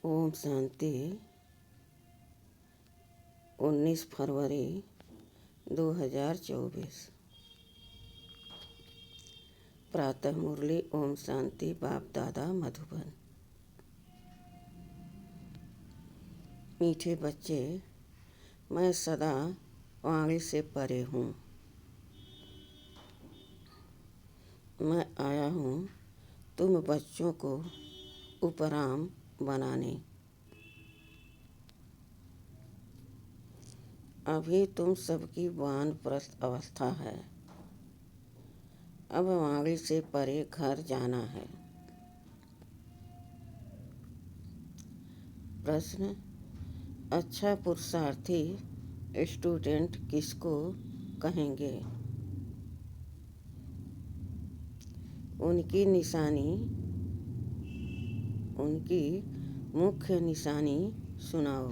ओम शांति। 19 फरवरी 2024। प्रातः मुरली। ओम शांति। बाप दादा मधुबन। मीठे बच्चे, मैं सदा वाणी से परे हूँ। मैं आया हूँ तुम बच्चों को उपराम बनाने। अभी तुम सबकी वानप्रस्थ अवस्था है। अब वाणी से परे घर जाना है। प्रश्न: अच्छा पुरुषार्थी स्टूडेंट किसको कहेंगे? उनकी मुख्य निशानी सुनाओ।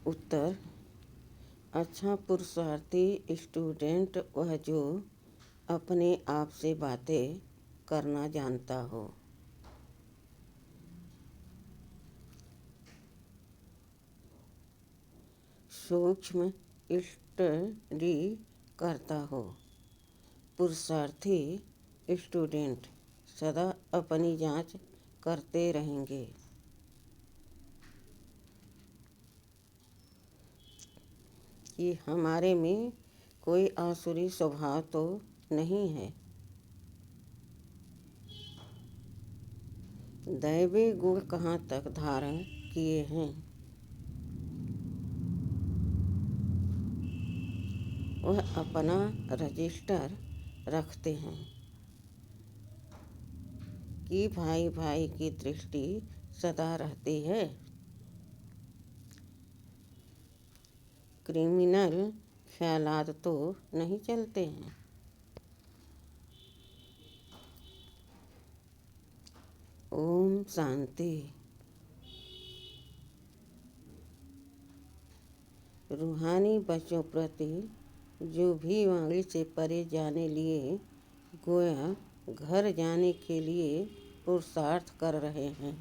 उत्तर: अच्छा पुरुषार्थी स्टूडेंट वह जो अपने आप से बातें करना जानता हो। सूक्ष्म स्टडी करता हो। पुरुषार्थी स्टूडेंट सदा अपनी जांच करते रहेंगे कि हमारे में कोई आसुरी स्वभाव तो नहीं है। दैवी गुण कहाँ तक धारण किए हैं। वह अपना रजिस्टर रखते हैं कि भाई भाई की दृष्टि सदा रहती है। क्रिमिनल ख्यालात तो नहीं चलते हैं। ओम शांति। रूहानी बच्चों प्रति जो भी वाणी से परे जाने लिए गोया घर जाने के लिए पुरुषार्थ कर रहे हैं।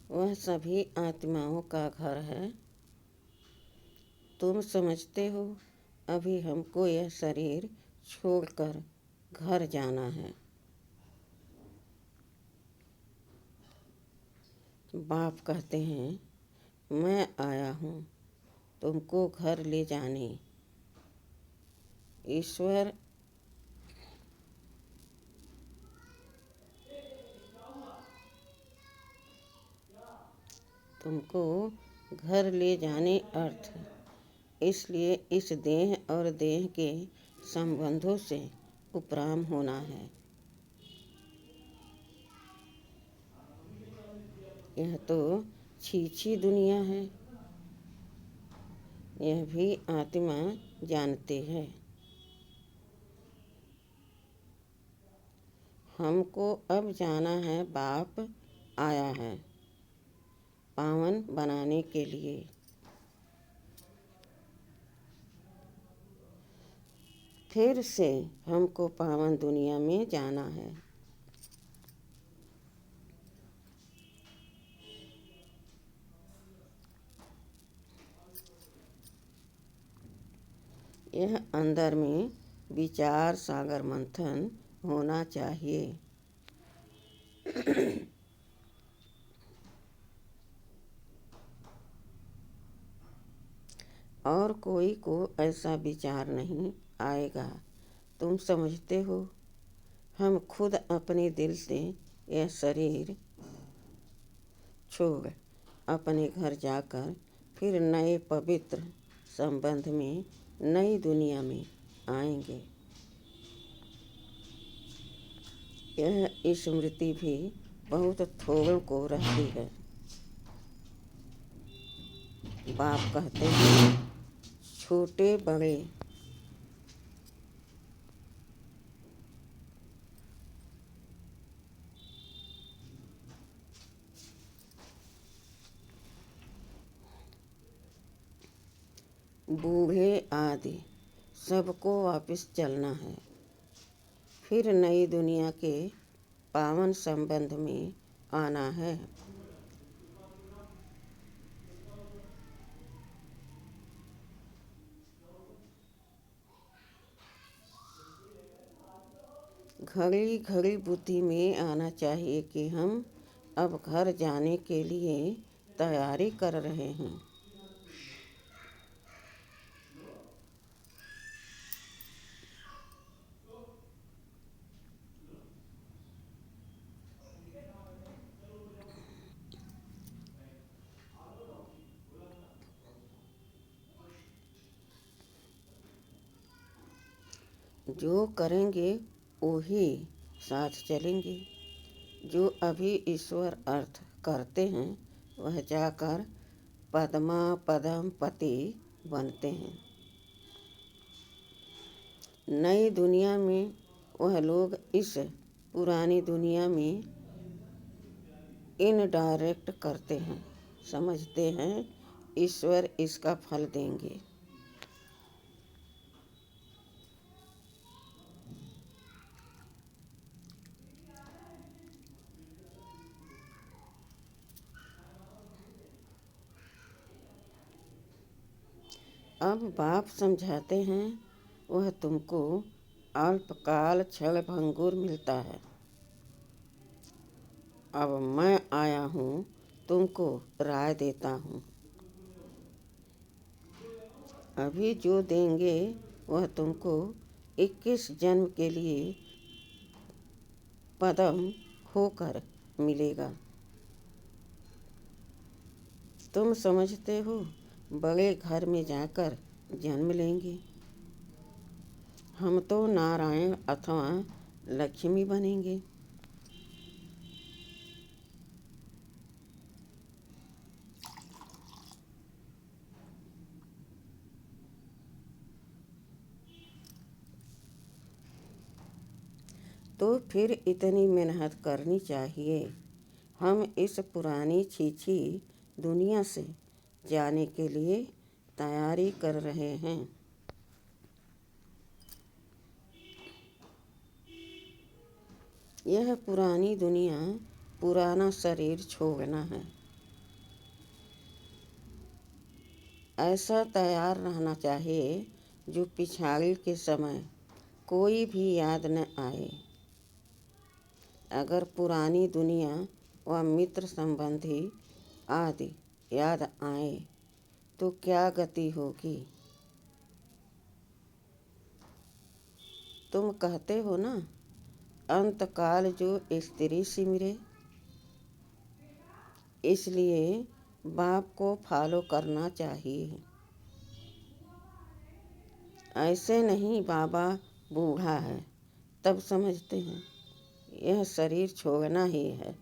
वह सभी आत्माओं का घर है। तुम समझते हो अभी हमको यह शरीर छोड़कर घर जाना है। बाप कहते हैं मैं आया हूँ तुमको घर ले जाने। ईश्वर तुमको घर ले जाने अर्थ, इसलिए इस देह और देह के संबंधों से उपराम होना है। यह तो छीछी दुनिया है। यह भी आत्मा जानते हैं। हमको अब जाना है। बाप आया है पावन बनाने के लिए। फिर से हमको पावन दुनिया में जाना है। यह अंदर में विचार सागर मंथन होना चाहिए। और कोई को ऐसा विचार नहीं आएगा। तुम समझते हो हम खुद अपने दिल से यह शरीर छोड़ अपने घर जाकर फिर नए पवित्र संबंध में नई दुनिया में आएंगे। यह स्मृति भी बहुत थोड़ों को रहती है। बाप कहते हैं, छोटे बड़े बूढ़े आदि सबको वापस चलना है, फिर नई दुनिया के पावन संबंध में आना है। घड़ी घड़ी बुद्धि में आना चाहिए कि हम अब घर जाने के लिए तैयारी कर रहे हैं। जो करेंगे वो ही साथ चलेंगे। जो अभी ईश्वर अर्थ करते हैं वह जाकर पद्मा पदम पति बनते हैं। नई दुनिया में वह लोग इस पुरानी दुनिया में इनडायरेक्ट करते हैं, समझते हैं ईश्वर इसका फल देंगे। अब बाप समझाते हैं वह तुमको अल्पकाल क्षण भंगुर मिलता है। अब मैं आया हूँ तुमको राय देता हूँ। अभी जो देंगे वह तुमको 21 जन्म के लिए पदम होकर मिलेगा। तुम समझते हो बड़े घर में जाकर जन्म लेंगे। हम तो नारायण अथवा लक्ष्मी बनेंगे। तो फिर इतनी मेहनत करनी चाहिए। हम इस पुरानी छीछी दुनिया से जाने के लिए तैयारी कर रहे हैं। यह पुरानी दुनिया पुराना शरीर छोड़ना है। ऐसा तैयार रहना चाहिए जो पिछाड़ी के समय कोई भी याद न आए। अगर पुरानी दुनिया व मित्र संबंधी आदि याद आए तो क्या गति होगी। तुम कहते हो ना अंतकाल जो स्त्री सिमरे, इसलिए बाप को फॉलो करना चाहिए। ऐसे नहीं बाबा बूढ़ा है तब समझते हैं यह शरीर छोड़ना ही है।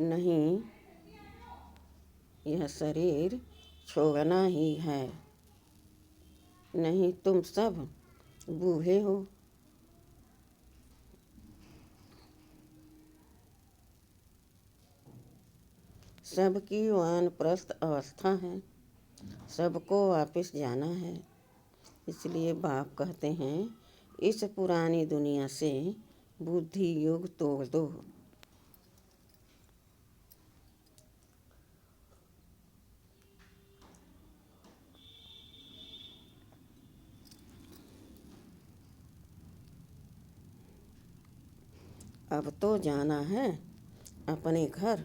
नहीं, यह शरीर छोड़ना ही है। नहीं, तुम सब बूढ़े हो। सबकी वानप्रस्थ अवस्था है, सबको वापस जाना है। इसलिए बाप कहते हैं इस पुरानी दुनिया से बुद्धि योग तोड़ दो। अब तो जाना है अपने घर,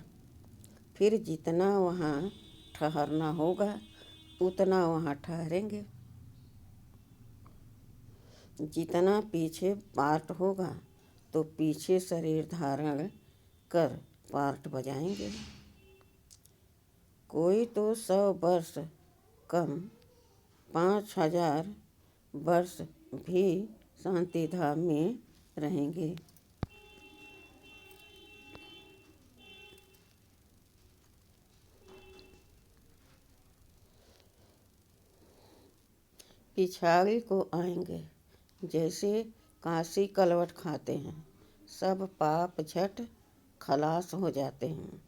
फिर जितना वहाँ ठहरना होगा उतना वहाँ ठहरेंगे। जितना पीछे पार्ट होगा तो पीछे शरीर धारण कर पार्ट बजाएंगे। कोई तो 100 वर्ष कम 5000 वर्ष भी शांति धाम में रहेंगे। पिछाड़ी को आएंगे, जैसे काशी कलवट खाते हैं, सब पाप झट खलास हो जाते हैं।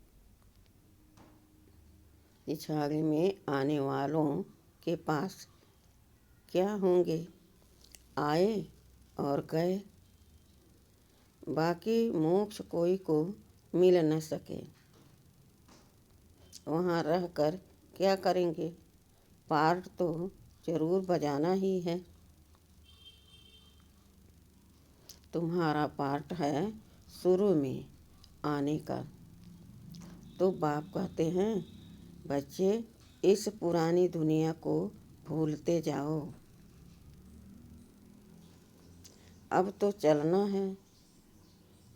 पिछाड़ी में आने वालों के पास क्या होंगे, आए और गए, बाकी मोक्ष कोई को मिल न सके। वहाँ रहकर क्या करेंगे, पार्ट तो जरूर बजाना ही है। तुम्हारा पार्ट है शुरू में आने का। तो बाप कहते हैं, बच्चे इस पुरानी दुनिया को भूलते जाओ, अब तो चलना है।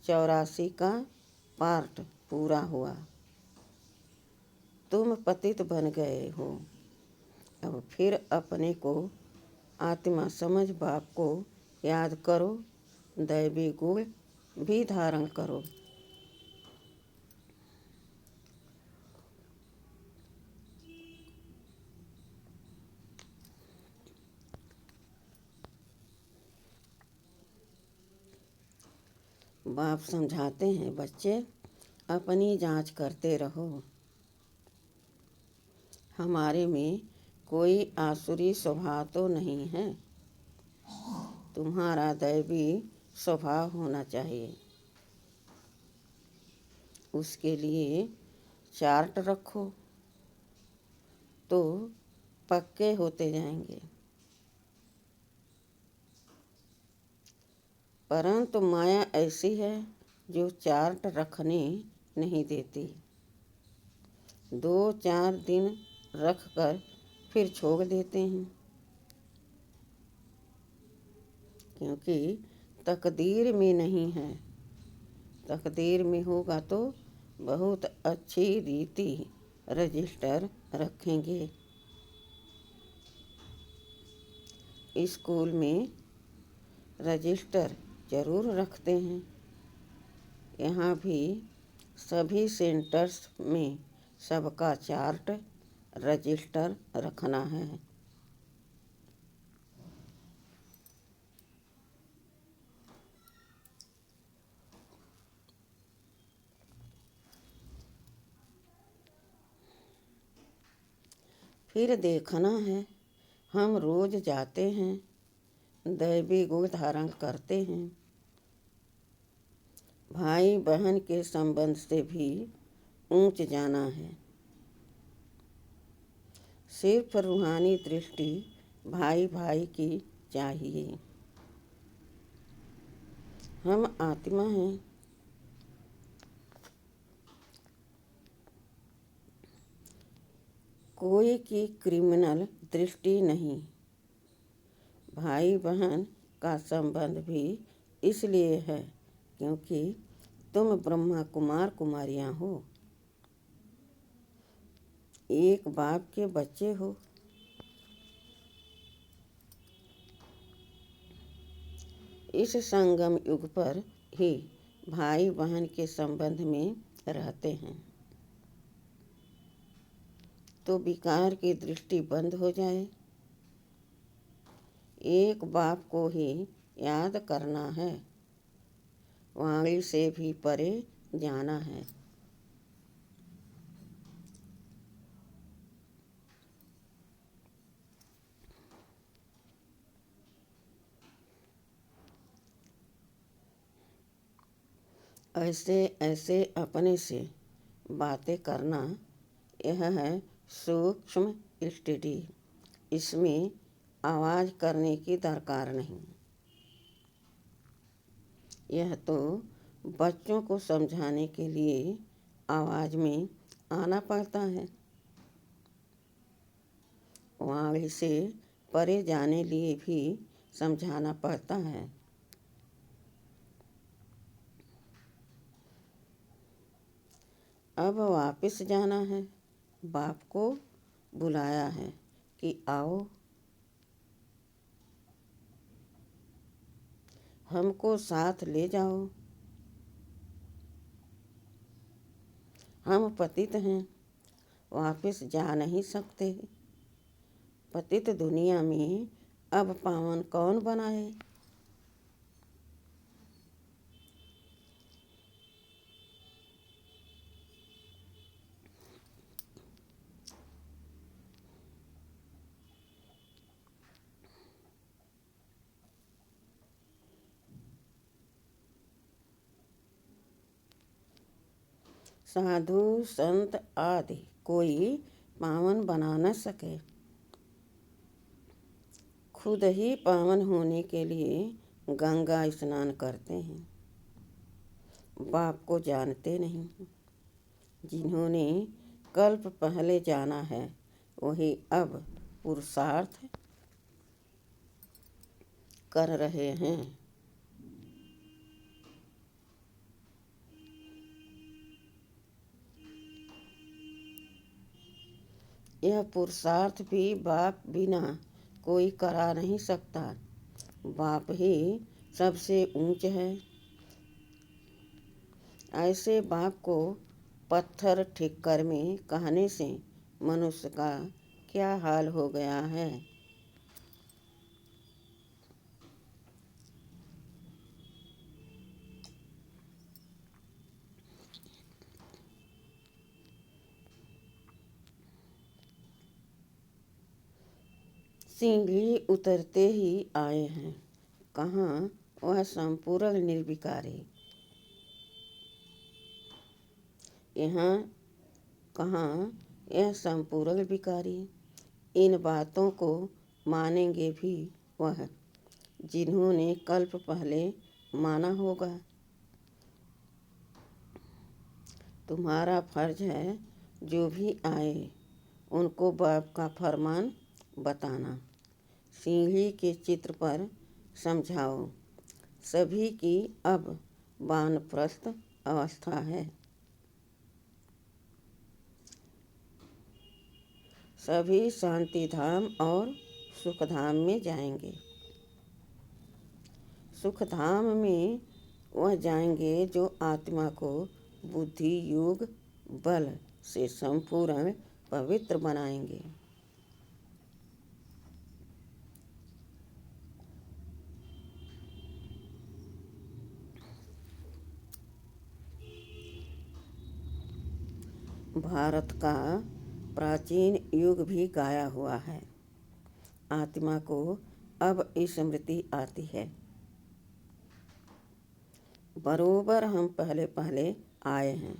84 का पार्ट पूरा हुआ, तुम पतित बन गए हो। अब फिर अपने को आत्मा समझ बाप को याद करो, दैवी गुण भी धारण करो। बाप समझाते हैं, बच्चे अपनी जांच करते रहो। हमारे में कोई आसुरी स्वभाव तो नहीं है, तुम्हारा दैवी स्वभाव होना चाहिए। उसके लिए चार्ट रखो तो पक्के होते जाएंगे। परंतु माया ऐसी है जो चार्ट रखने नहीं देती। 2-4 दिन रख कर फिर छोड़ देते हैं, क्योंकि तकदीर में नहीं है। तकदीर में होगा तो बहुत अच्छी रीति रजिस्टर रखेंगे। स्कूल में रजिस्टर जरूर रखते हैं। यहाँ भी सभी सेंटर्स में सबका चार्ट रजिस्टर रखना है। फिर देखना है, हम रोज जाते हैं, दैवी गुण धारण करते हैं। भाई बहन के संबंध से भी ऊंच जाना है। सिर्फ रूहानी दृष्टि भाई भाई की चाहिए। हम आत्मा हैं, कोई की क्रिमिनल दृष्टि नहीं। भाई बहन का संबंध भी इसलिए है क्योंकि तुम ब्रह्मा कुमार कुमारियाँ हो, एक बाप के बच्चे हो। इस संगम युग पर ही भाई बहन के संबंध में रहते हैं, तो विकार की दृष्टि बंद हो जाए। एक बाप को ही याद करना है, वाणी से भी परे जाना है। ऐसे ऐसे अपने से बातें करना, यह है सूक्ष्म स्टडी। इसमें आवाज़ करने की दरकार नहीं। यह तो बच्चों को समझाने के लिए आवाज़ में आना पड़ता है, वाणी से परे जाने लिए भी समझाना पड़ता है। अब वापस जाना है, बाप को बुलाया है कि आओ, हमको साथ ले जाओ। हम पतित हैं, वापस जा नहीं सकते। पतित दुनिया में अब पावन कौन बनाए। साधु संत आदि कोई पावन बना न सके। खुद ही पावन होने के लिए गंगा स्नान करते हैं। बाप को जानते नहीं। जिन्होंने कल्प पहले जाना है वही अब पुरुषार्थ कर रहे हैं। यह पुरुषार्थ भी बाप बिना कोई करा नहीं सकता। बाप ही सबसे ऊंच है। ऐसे बाप को पत्थर ठिक्कर में कहने से मनुष्य का क्या हाल हो गया है। सीढ़ी उतरते ही आए हैं। कहाँ वह संपूर्ण निर्विकारी। यहाँ कहाँ यह संपूर्ण विकारी। इन बातों को मानेंगे भी वह जिन्होंने कल्प पहले माना होगा। तुम्हारा फर्ज है जो भी आए उनको बाप का फरमान बताना। सीढ़ी के चित्र पर समझाओ। सभी की अब वानप्रस्थ अवस्था है। सभी शांति धाम और सुख धाम में जाएंगे। सुख धाम में वह जाएंगे जो आत्मा को बुद्धि योग बल से संपूर्ण पवित्र बनाएंगे। भारत का प्राचीन युग भी गाया हुआ है। आत्मा को अब स्मृति आती है। बरोबर हम पहले पहले आए हैं।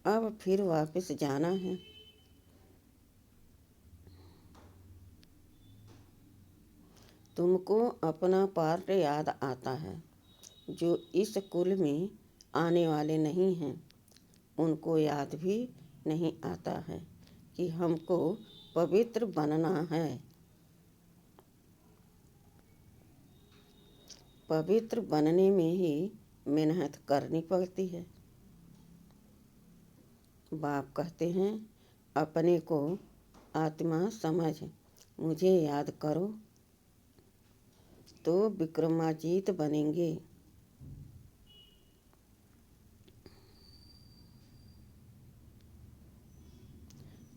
अब फिर वापस जाना है। तुमको अपना पार्ट याद आता है। जो इस कुल में आने वाले नहीं हैं उनको याद भी नहीं आता है कि हमको पवित्र बनना है। पवित्र बनने में ही मेहनत करनी पड़ती है। बाप कहते हैं अपने को आत्मा समझ मुझे याद करो तो विक्रमाजीत बनेंगे।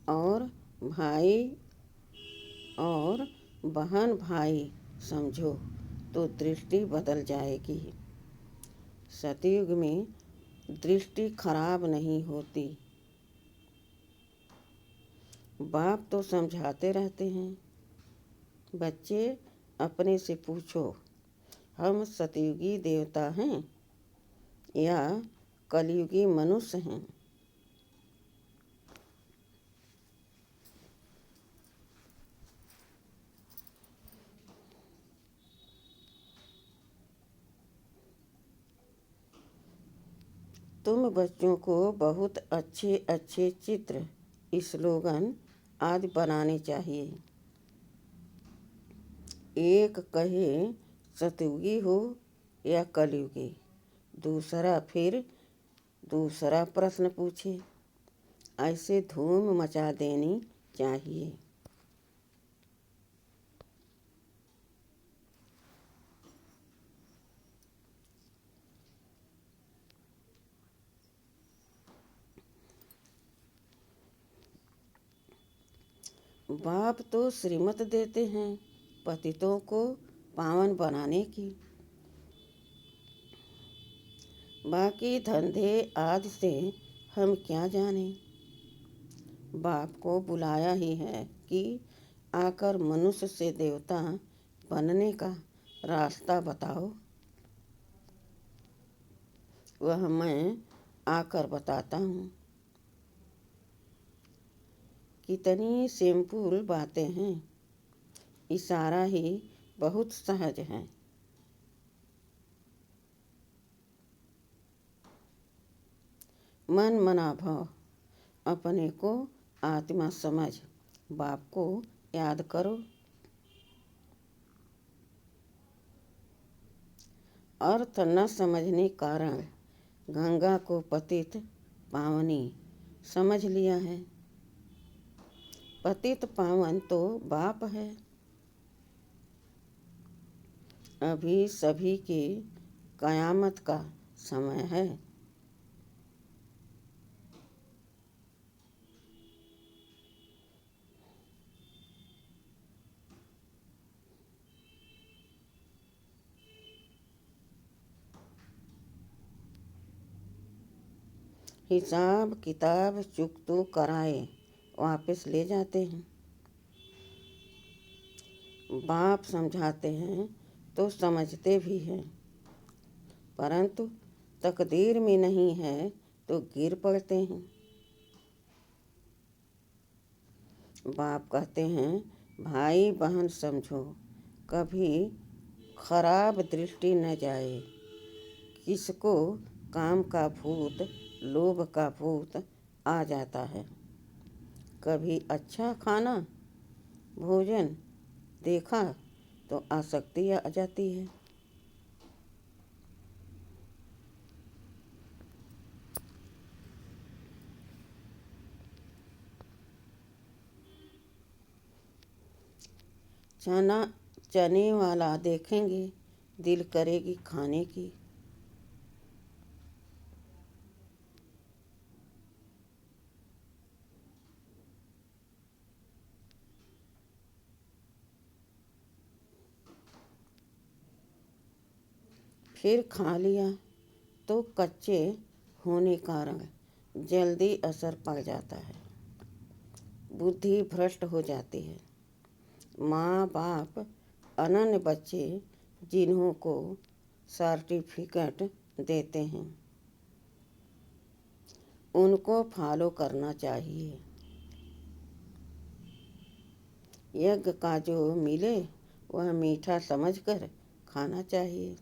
और भाई और बहन भाई समझो तो दृष्टि बदल जाएगी। सतयुग में दृष्टि खराब नहीं होती। बाप तो समझाते रहते हैं। बच्चे अपने से पूछो हम सतयुगी देवता हैं या कलयुगी मनुष्य हैं। तुम बच्चों को बहुत अच्छे अच्छे चित्र स्लोगन आदि बनाने चाहिए। एक कहे सतयुगी हो या कलयुगी दूसरा फिर दूसरा प्रश्न पूछे। ऐसे धूम मचा देनी चाहिए। बाप तो श्रीमत देते हैं पतितों को पावन बनाने की। बाकी धंधे आदि से हम क्या जाने। बाप को बुलाया ही है कि आकर मनुष्य से देवता बनने का रास्ता बताओ। वह मैं आकर बताता हूँ। कितनी सिंपल बातें हैं। इशारा ही बहुत सहज है। मन मना भाव अपने को आत्मा समझ बाप को याद करो। अर्थ न समझने कारण गंगा को पतित पावनी समझ लिया है। पतित पावन तो बाप है। अभी सभी के कयामत का समय है। हिसाब किताब चुकतो कराए वापस ले जाते हैं। बाप समझाते हैं तो समझते भी हैं, परंतु तकदीर में नहीं है तो गिर पड़ते हैं। बाप कहते हैं भाई बहन समझो, कभी खराब दृष्टि न जाए। किसको काम का भूत लोभ का भूत आ जाता है। कभी अच्छा खाना भोजन देखा तो आसक्ति आ जाती है। चने वाला देखेंगे दिल करेगी खाने की। फिर खा लिया तो कच्चे होने कारण जल्दी असर पड़ जाता है। बुद्धि भ्रष्ट हो जाती है। माँ बाप अनन्य बच्चे जिन्हों को सर्टिफिकेट देते हैं उनको फॉलो करना चाहिए। यज्ञ का जो मिले वह मीठा समझकर खाना चाहिए।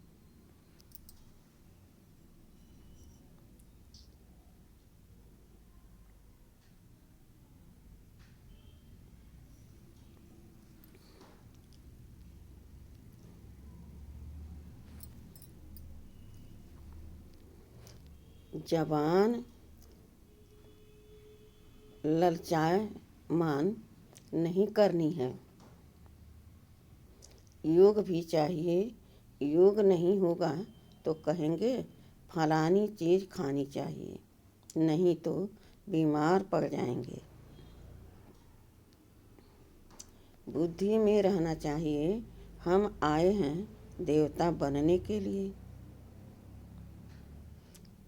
जबान ललचाए मान नहीं करनी है। योग भी चाहिए। योग नहीं होगा तो कहेंगे फलानी चीज़ खानी चाहिए, नहीं तो बीमार पड़ जाएंगे। बुद्धि में रहना चाहिए हम आए हैं देवता बनने के लिए।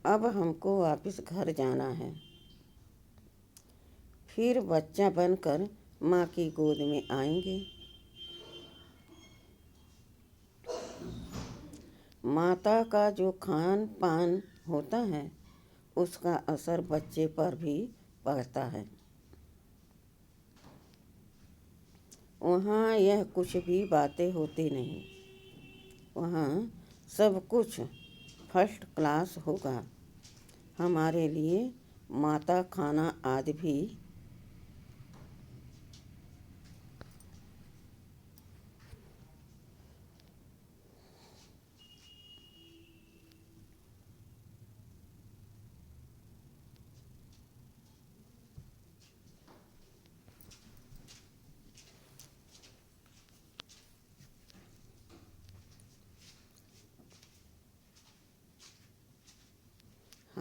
अब हमको वापस घर जाना है। फिर बच्चा बनकर माँ की गोद में आएंगे। माता का जो खान पान होता है उसका असर बच्चे पर भी पड़ता है। वहाँ यह कुछ भी बातें होती नहीं। वहाँ सब कुछ फर्स्ट क्लास होगा। हमारे लिए माता खाना आदि भी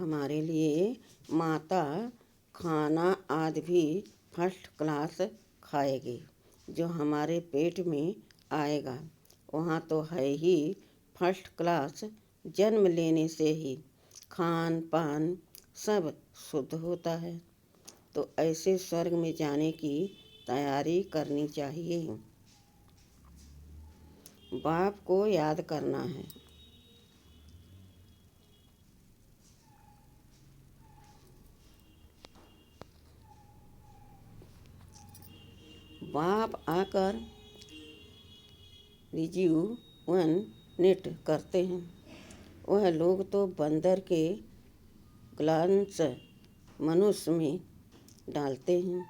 हमारे लिए माता खाना आदि भी फर्स्ट क्लास खाएगी। जो हमारे पेट में आएगा वहाँ तो है ही फर्स्ट क्लास। जन्म लेने से ही खान पान सब शुद्ध होता है। तो ऐसे स्वर्ग में जाने की तैयारी करनी चाहिए। बाप को याद करना है। बाप आकर रिजुवनेट करते हैं। वह लोग तो बंदर के ग्लांस मनुष्य में डालते हैं।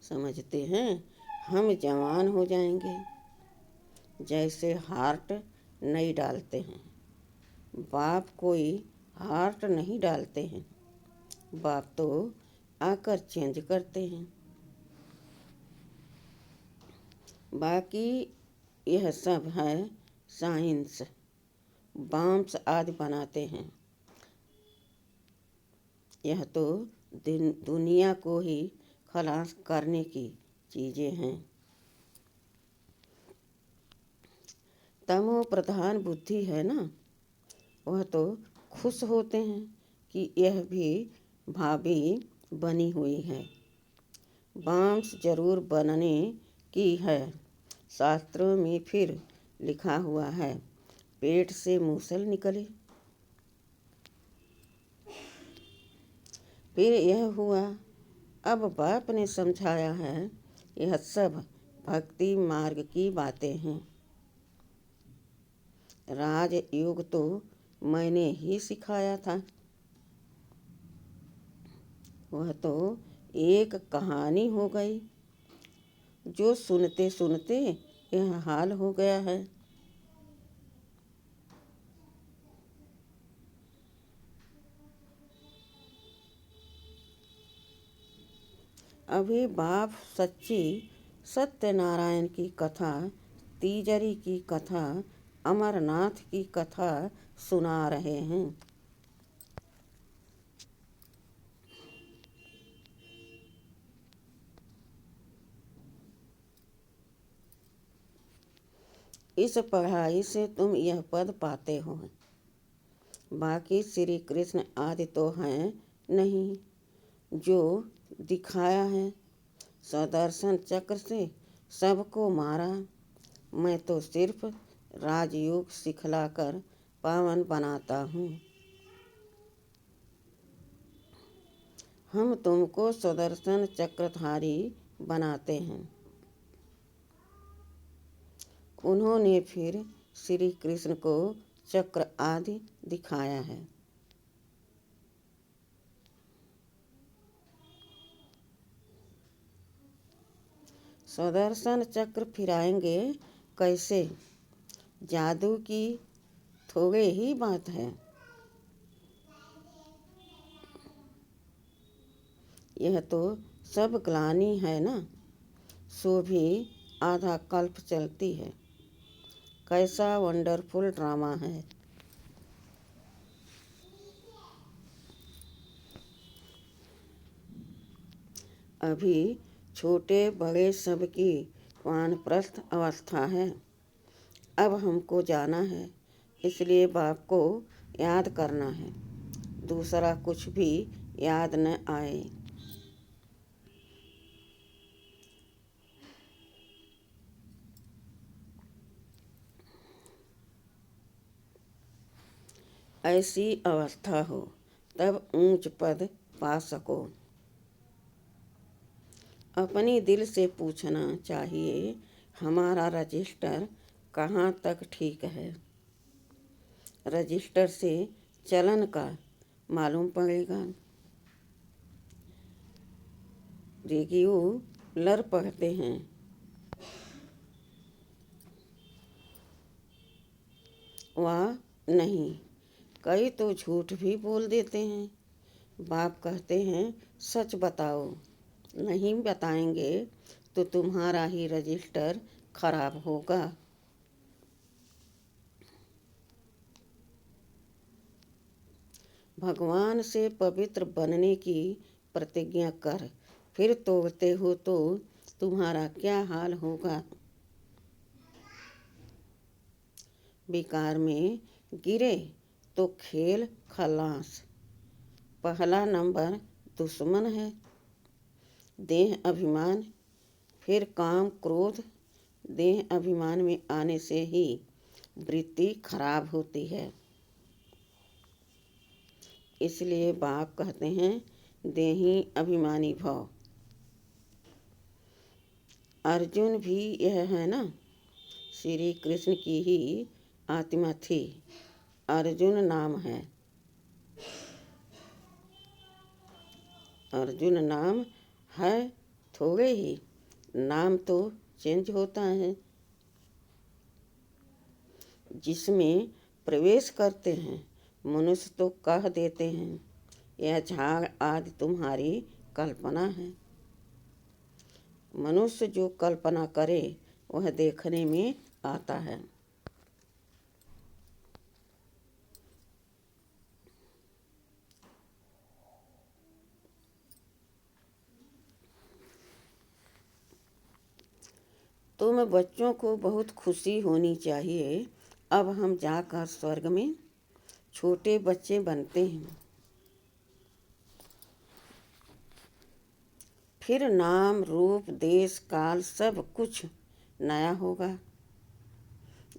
समझते हैं हम जवान हो जाएंगे। जैसे हार्ट नहीं डालते हैं। बाप कोई हार्ट नहीं डालते हैं। बाप तो आकर चेंज करते हैं। बाकी यह सब है साइंस। बॉम्ब्स आदि बनाते हैं। यह तो दुनिया को ही खलास करने की चीज़ें हैं। तमो प्रधान बुद्धि है ना, वह तो खुश होते हैं कि यह भी भाभी बनी हुई है। बॉम्ब्स जरूर बनने की है। शास्त्रों में फिर लिखा हुआ है पेट से मूसल निकले। फिर यह हुआ। अब बाप ने समझाया है यह सब भक्ति मार्ग की बातें हैं। राजयोग तो मैंने ही सिखाया था। वह तो एक कहानी हो गई जो सुनते सुनते यह हाल हो गया है। अभी बाप सच्ची सत्यनारायण की कथा, तीजरी की कथा, अमरनाथ की कथा सुना रहे हैं। इस पढ़ाई से तुम यह पद पाते हो। बाकी श्री कृष्ण आदि तो हैं नहीं। जो दिखाया है सुदर्शन चक्र से सबको मारा। मैं तो सिर्फ राजयोग सिखलाकर पावन बनाता हूँ। हम तुमको सुदर्शन चक्रधारी बनाते हैं। उन्होंने फिर श्री कृष्ण को चक्र आदि दिखाया है। सुदर्शन चक्र फिराएंगे कैसे? जादू की थोड़े ही बात है। यह तो सब ग्लानि है ना, सो भी आधा कल्प चलती है। कैसा वंडरफुल ड्रामा है। अभी छोटे बड़े सबकी वानप्रस्थ अवस्था है। अब हमको जाना है, इसलिए बाप को याद करना है। दूसरा कुछ भी याद न आए। ऐसी अवस्था हो तब ऊंच पद पा सको। अपनी दिल से पूछना चाहिए हमारा रजिस्टर कहाँ तक ठीक है। रजिस्टर से चलन का मालूम पड़ेगा। रेगुलर पढ़ते हैं। वह नहीं, कई तो झूठ भी बोल देते हैं। बाप कहते हैं सच बताओ। नहीं बताएंगे तो तुम्हारा ही रजिस्टर खराब होगा। भगवान से पवित्र बनने की प्रतिज्ञा कर, फिर तोड़ते हो तो तुम्हारा क्या हाल होगा। विकार में गिरे तो खेल खलास। पहला नंबर दुश्मन है देह अभिमान, फिर काम क्रोध। देह अभिमान में आने से ही वृत्ति खराब होती है। इसलिए बाप कहते हैं देही अभिमानी भव। अर्जुन भी यह है ना, श्री कृष्ण की ही आत्मा थी। अर्जुन नाम है, अर्जुन नाम है थोड़े ही, नाम तो चेंज होता है। जिसमें प्रवेश करते हैं मनुष्य तो कह देते हैं यह झाड़ आदि तुम्हारी कल्पना है। मनुष्य जो कल्पना करे वह देखने में आता है। तुम बच्चों को बहुत खुशी होनी चाहिए। अब हम जाकर स्वर्ग में छोटे बच्चे बनते हैं। फिर नाम रूप देश काल सब कुछ नया होगा।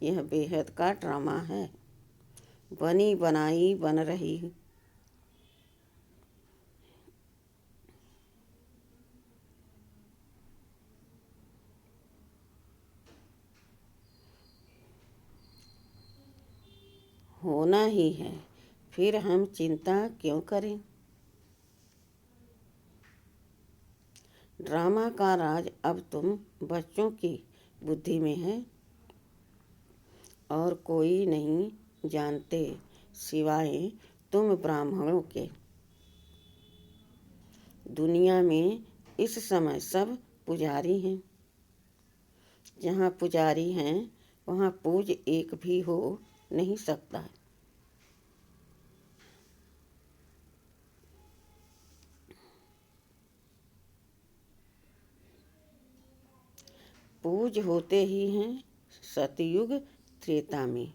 यह बेहद का ड्रामा है, बनी बनाई बन रही। होना ही है, फिर हम चिंता क्यों करें। ड्रामा का राज अब तुम बच्चों की बुद्धि में है और कोई नहीं जानते सिवाय तुम ब्राह्मणों के। दुनिया में इस समय सब पुजारी हैं। जहाँ पुजारी हैं वहाँ पूज एक भी हो नहीं सकता। पूज होते ही हैं सतयुग त्रेता में,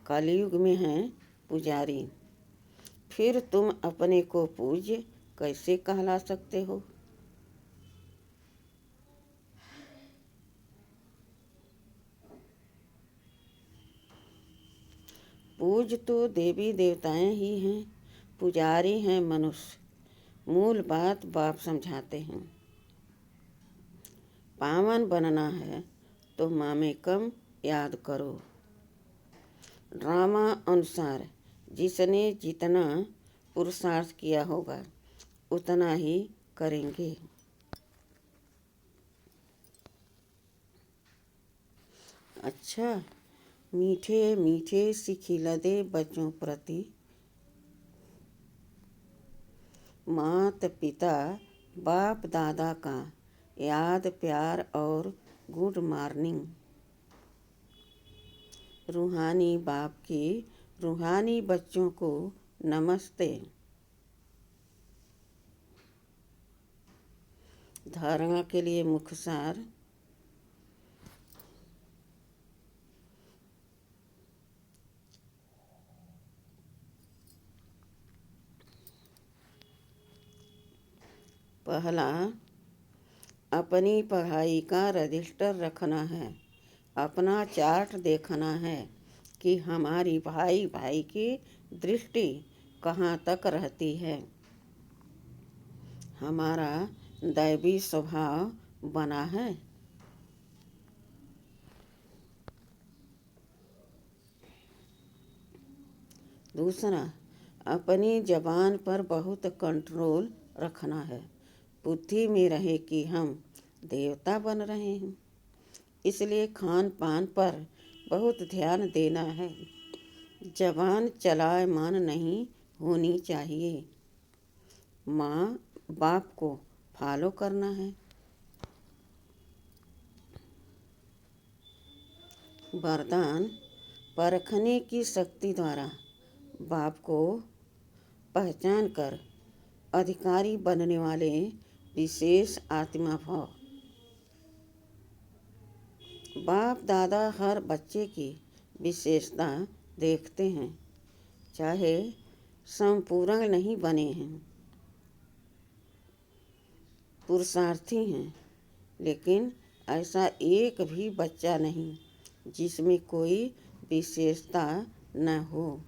कलयुग में हैं पुजारी। फिर तुम अपने को पूज्य कैसे कहला सकते हो। पूज तो देवी देवताएं ही हैं, पुजारी हैं मनुष्य। मूल बात बाप समझाते हैं। पावन बनना है तो मामेकम याद करो। ड्रामा अनुसार जिसने जितना पुरुषार्थ किया होगा उतना ही करेंगे। अच्छा, मीठे मीठे सिखिलदे बच्चों प्रति माता पिता बाप दादा का याद प्यार और गुड मॉर्निंग। रूहानी बाप की रूहानी बच्चों को नमस्ते। धारणा के लिए मुख्य सार। पहला, अपनी पढ़ाई का रजिस्टर रखना है। अपना चार्ट देखना है कि हमारी भाई भाई की दृष्टि कहाँ तक रहती है। हमारा दैवी स्वभाव बना है। दूसरा, अपनी जबान पर बहुत कंट्रोल रखना है। बुद्धि में रहे कि हम देवता बन रहे हैं, इसलिए खान पान पर बहुत ध्यान देना है। जबान चलायमान नहीं होनी चाहिए। माँ बाप को फॉलो करना है। वरदान, परखने की शक्ति द्वारा बाप को पहचान कर अधिकारी बनने वाले विशेष आत्मा भाव। बाप दादा हर बच्चे की विशेषता देखते हैं, चाहे संपूर्ण नहीं बने हैं, पुरुषार्थी हैं, लेकिन ऐसा एक भी बच्चा नहीं जिसमें कोई विशेषता न हो।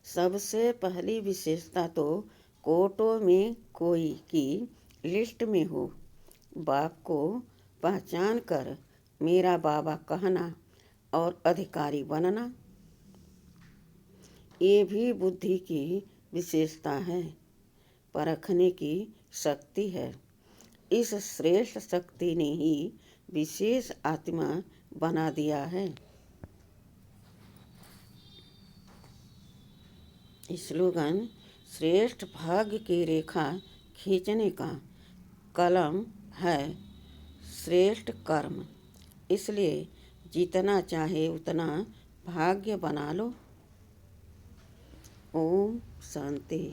सबसे पहली विशेषता तो कोटों में कोई की लिस्ट में हो। बाप को पहचान कर मेरा बाबा कहना और अधिकारी बनना, ये भी बुद्धि की विशेषता है, परखने की शक्ति है। इस श्रेष्ठ शक्ति ने ही विशेष आत्मा बना दिया है। स्लोगन: श्रेष्ठ भाग्य की रेखा खींचने का कलम है श्रेष्ठ कर्म, इसलिए जितना चाहे उतना भाग्य बना लो। ओम शांति।